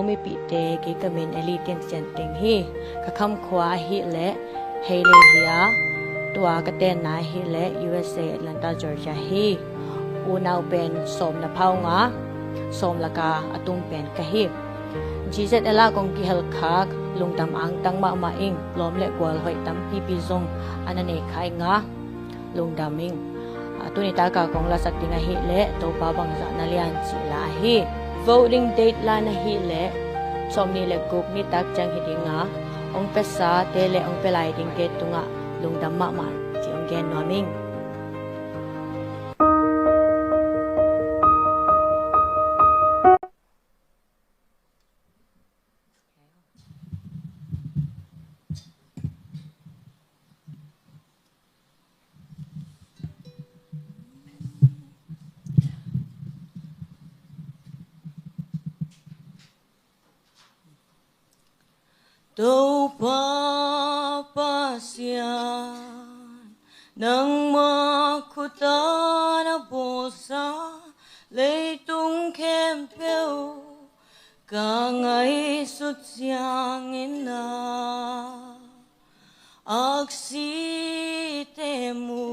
ไม่ปีเตกิกมินเอลีเตียนเจนติงฮีกะคำขวาฮิและเฮเลเฮียตัวกะเตนนาฮิและ USA แอตแลนตาจอร์เจียฮีอูนาวเป็นสมละเผางาสมละกาอตุงเป็นกะฮีจีเซตเอลากงกิเฮลคากลุงตำอังตังมามาอิงล้อมและกวลหอยตำปีปีซงอันนั้นเอกไข่งาลุงดามิงตุนิตากากงละสักติงฮีและตัวปาบังสานาเลียนจิลาฮีvoting date la na hi le som ni le guk ni tak chang hi dinga ong pesa te le ong pelai ding ke tunga lungdam ma ma chi ong gen noming Đâu pa pasyan nang makuta na bosa leitung kempeu kangay sutyang ina aksi temu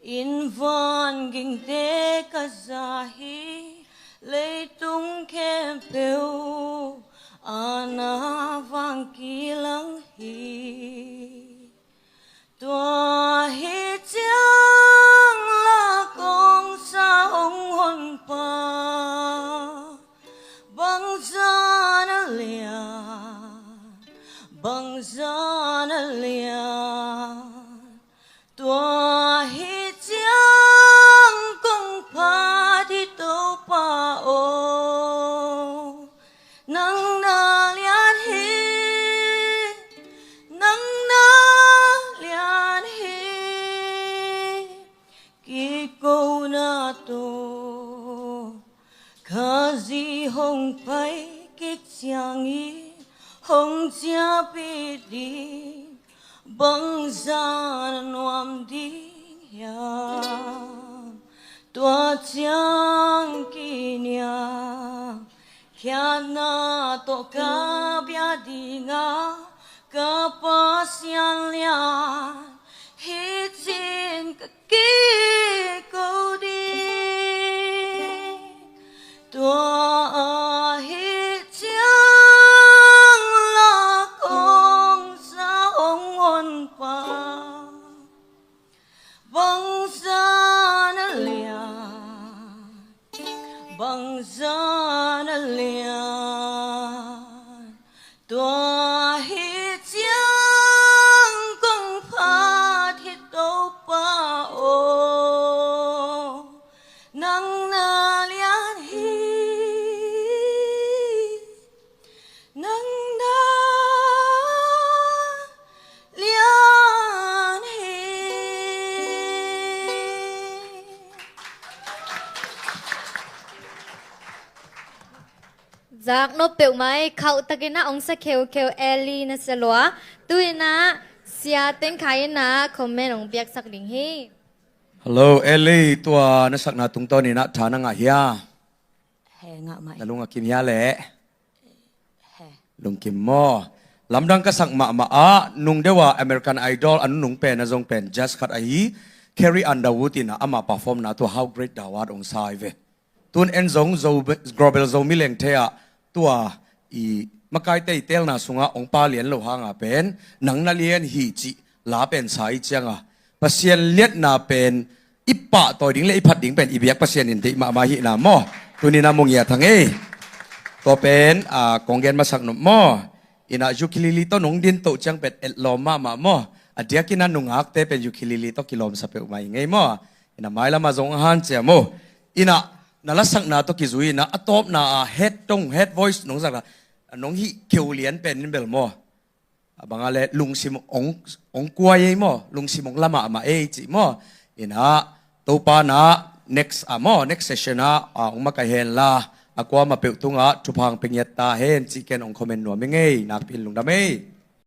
invan ging te kazahi leitung kempeu ana vang kilang hi tua hi chang la kong sa hong hon pa bang zana lia tua hi chang kong pa di to pa o nang Kazi hong pai kik chiang yi hong chia pi di bang zan nuam di ya tua chiang ki nya kya na to ka bia di nga ka pa sian lian hi chin ka ki ko di tua hi chang la kong sa hong hon pa bang zana lian tua hi chang kong pa thi to pa o nang na lian hi Giặc nó biểu máy khẩu ta cái na ông sẽ kêu kêu Ellie na sẽ loa tôi na xia tên khai na comment ông biết sắc đình hi Hello Ellie tua na sak na tung to ni na thana nga hiya he nga mai na lunga kim hiya le he lung kim mo lamdang ka sak ma ma a nung dewa American Idol anu nung pen na zong pen just khat ai Carrie Underwood ina ama perform na to how great dawat ong sai ve tun en zong zo global zo mileng thea tua i makai te tel na sunga ong pa lian lo hanga pen nang na lian hi chi la pen sai changa pasien liet na pen ipa toy ding le iphat ding pen ibiak pasien in ti ma hi na mo tunina mong ya thang e to pen a konggen masak no mo ina ukulele to nong din to chang pet et lo ma mo adia kina nungak te pen ukulele to kilom sa pe umai ngei mo ina mai la ma zong han che mo ina nalasak na to kizui na atop na head voice nong saka nong hi keu lian pen bel mo abangale lungsim ong kuai mo lungsim ong lama ma e chi mo ina to pa na next session na ong makahen la akwa ma pe tunga thupang pengyat ta hen chicken ong comment no mengei nak pin lungdamei